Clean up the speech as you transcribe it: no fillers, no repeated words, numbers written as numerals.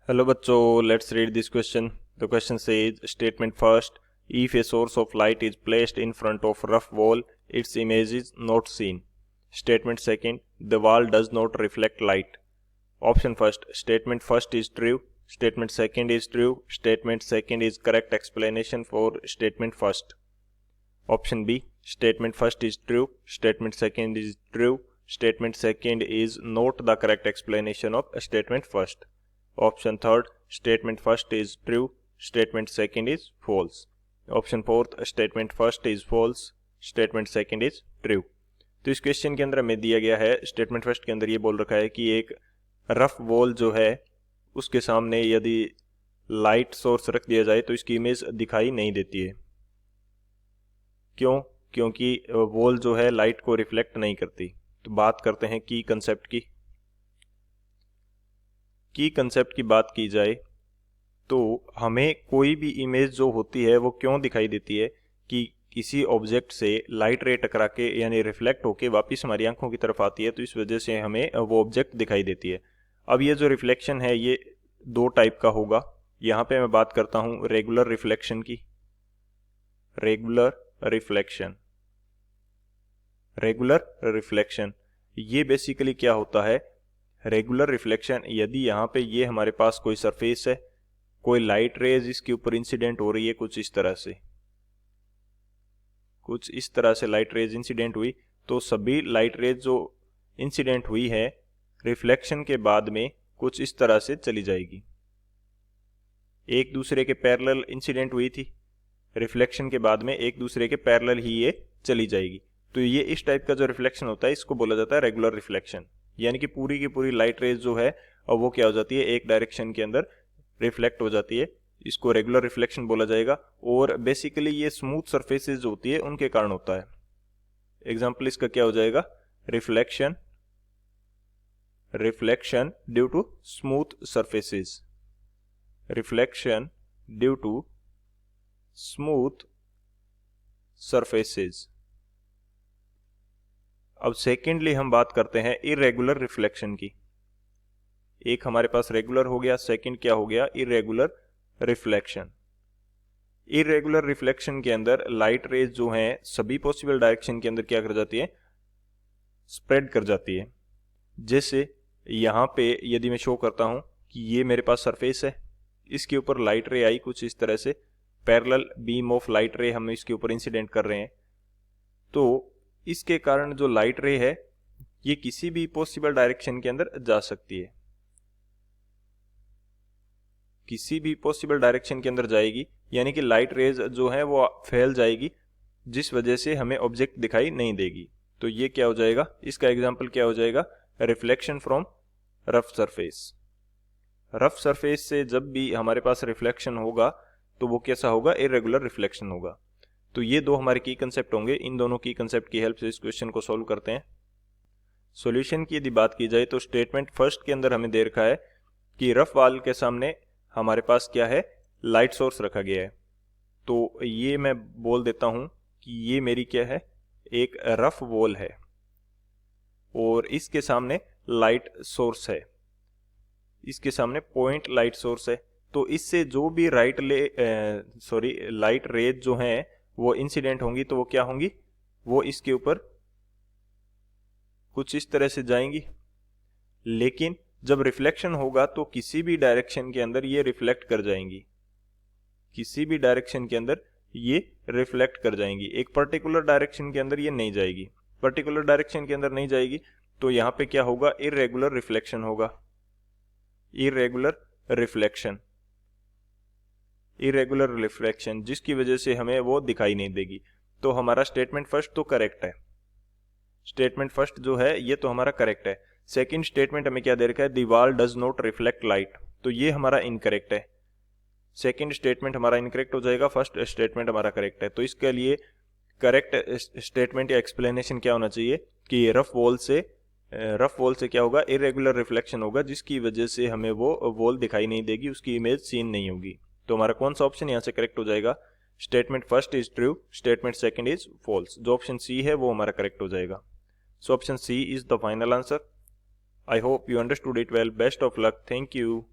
Hello बच्चों, let's read this question. The question says statement first, if a source of light is placed in front of rough wall, its image is not seen. Statement second, the wall does not reflect light. Option first, statement first is true, statement second is true, statement second is correct explanation for statement first. Option B, statement first is true, statement second is true, statement second is not the correct explanation of statement first. Option third, statement first is true, statement second is false. Option fourth, statement first is false, statement second is true. तो इस question के अंदर हमें दिया गया है, statement first के अंदर ये बोल रखा है कि एक रफ वॉल जो है उसके सामने यदि लाइट सोर्स रख दिया जाए तो इसकी इमेज दिखाई नहीं देती है. क्यों? क्योंकि वॉल जो है लाइट को रिफ्लेक्ट नहीं करती. तो बात करते हैं की कंसेप्ट की. की कंसेप्ट की बात की जाए तो हमें कोई भी इमेज जो होती है वो क्यों दिखाई देती है कि किसी ऑब्जेक्ट से लाइट रे टकरा के यानी रिफ्लेक्ट होके वापस हमारी आंखों की तरफ आती है, तो इस वजह से हमें वो ऑब्जेक्ट दिखाई देती है. अब ये जो रिफ्लेक्शन है ये दो टाइप का होगा. यहाँ पे मैं बात करता हूँ रेगुलर रिफ्लेक्शन की. रेगुलर रिफ्लेक्शन ये बेसिकली क्या होता है? रेगुलर रिफ्लेक्शन, यदि यहाँ पे ये हमारे पास कोई सरफेस है, कोई लाइट रेज इसके ऊपर इंसिडेंट हो रही है, कुछ इस तरह से लाइट रेज इंसिडेंट हुई, तो सभी लाइट रेज जो इंसिडेंट हुई है रिफ्लेक्शन के बाद में कुछ इस तरह से चली जाएगी. एक दूसरे के पैरेलल इंसिडेंट हुई थी, रिफ्लेक्शन के बाद में एक दूसरे के पैरेलल ही ये चली जाएगी. तो ये इस टाइप का जो रिफ्लेक्शन होता है इसको बोला जाता है रेगुलर रिफ्लेक्शन. यानी कि पूरी की पूरी लाइट रेज जो है और वो क्या हो जाती है, एक डायरेक्शन के अंदर रिफ्लेक्ट हो जाती है. इसको रेगुलर रिफ्लेक्शन बोला जाएगा. और बेसिकली ये स्मूथ सरफेसेस जो होती है उनके कारण होता है. एग्जाम्पल इसका क्या हो जाएगा? Reflection due to smooth surfaces. Reflection due to smooth surfaces. अब सेकेंडली हम बात करते हैं इरेगुलर रिफ्लेक्शन की. एक हमारे पास रेगुलर हो गया, सेकंड क्या हो गया? Irregular reflection. इरेगुलर रिफ्लेक्शन के अंदर लाइट रेज जो हैं सभी पॉसिबल डायरेक्शन के अंदर क्या कर जाती है? स्प्रेड कर जाती है. जैसे यहाँ पे यदि मैं शो करता हूं कि ये मेरे पास सरफेस है, इसके ऊपर लाइट रे आई कुछ इस तरह से, पैरेलल बीम ऑफ लाइट रे हम इसके ऊपर इंसिडेंट कर रहे हैं, तो इसके कारण जो लाइट रे है ये किसी भी पॉसिबल डायरेक्शन के अंदर जा सकती है, किसी भी पॉसिबल डायरेक्शन के अंदर जाएगी. यानी कि लाइट रेज जो है वो फैल जाएगी, जिस वजह से हमें ऑब्जेक्ट दिखाई नहीं देगी. तो ये क्या हो जाएगा? इसका एग्जांपल क्या हो जाएगा? Reflection from rough surface. Rough surface से जब भी हमारे पास रिफ्लेक्शन होगा तो वो कैसा होगा? इरेगुलर रिफ्लेक्शन होगा. तो ये दो हमारे की कंसेप्ट होंगे. इन दोनों की कंसेप्ट की हेल्प से इस क्वेश्चन को सॉल्व करते हैं. सॉल्यूशन की यदि बात की जाए तो स्टेटमेंट फर्स्ट के अंदर हमें दे रखा है कि रफ वॉल के सामने हमारे पास क्या है? लाइट सोर्स रखा गया है. तो ये मैं बोल देता हूं कि ये मेरी क्या है? एक रफ वॉल है और इसके सामने लाइट सोर्स है, इसके सामने पॉइंट लाइट सोर्स है. तो इससे जो भी लाइट रेज जो हैं वो इंसिडेंट होंगी, तो वो क्या होंगी? वो इसके ऊपर कुछ इस तरह से जाएंगी. लेकिन जब रिफ्लेक्शन होगा तो किसी भी डायरेक्शन के अंदर ये रिफ्लेक्ट कर जाएंगी, किसी भी डायरेक्शन के अंदर ये रिफ्लेक्ट कर जाएंगी. एक पर्टिकुलर डायरेक्शन के अंदर ये नहीं जाएगी. पर्टिकुलर डायरेक्शन के अंदर नहीं जाएगी तो यहाँ पे क्या होगा? इरेगुलर रिफ्लेक्शन होगा. इरेगुलर रिफ्लेक्शन जिसकी वजह से हमें वो दिखाई नहीं देगी. तो हमारा स्टेटमेंट फर्स्ट तो करेक्ट है. स्टेटमेंट फर्स्ट जो है ये तो हमारा करेक्ट है. सेकंड स्टेटमेंट हमें क्या दे रखा है? The wall does not reflect light. तो ये हमारा इनकरेक्ट है. सेकंड स्टेटमेंट हमारा इनकरेक्ट हो जाएगा, फर्स्ट स्टेटमेंट हमारा करेक्ट है. तो इसके लिए करेक्ट स्टेटमेंट या एक्सप्लेनेशन क्या होना चाहिए कि रफ वॉल से क्या होगा? इरेगुलर रिफ्लेक्शन होगा, जिसकी वजह से हमें वो वॉल दिखाई नहीं देगी, उसकी इमेज सीन नहीं होगी. तो हमारा कौन सा ऑप्शन यहाँ से करेक्ट हो जाएगा? Statement first is true, statement second is false. जो ऑप्शन सी है वो हमारा करेक्ट हो जाएगा. So option C is the final answer. I hope you understood it well. Best of luck. Thank you.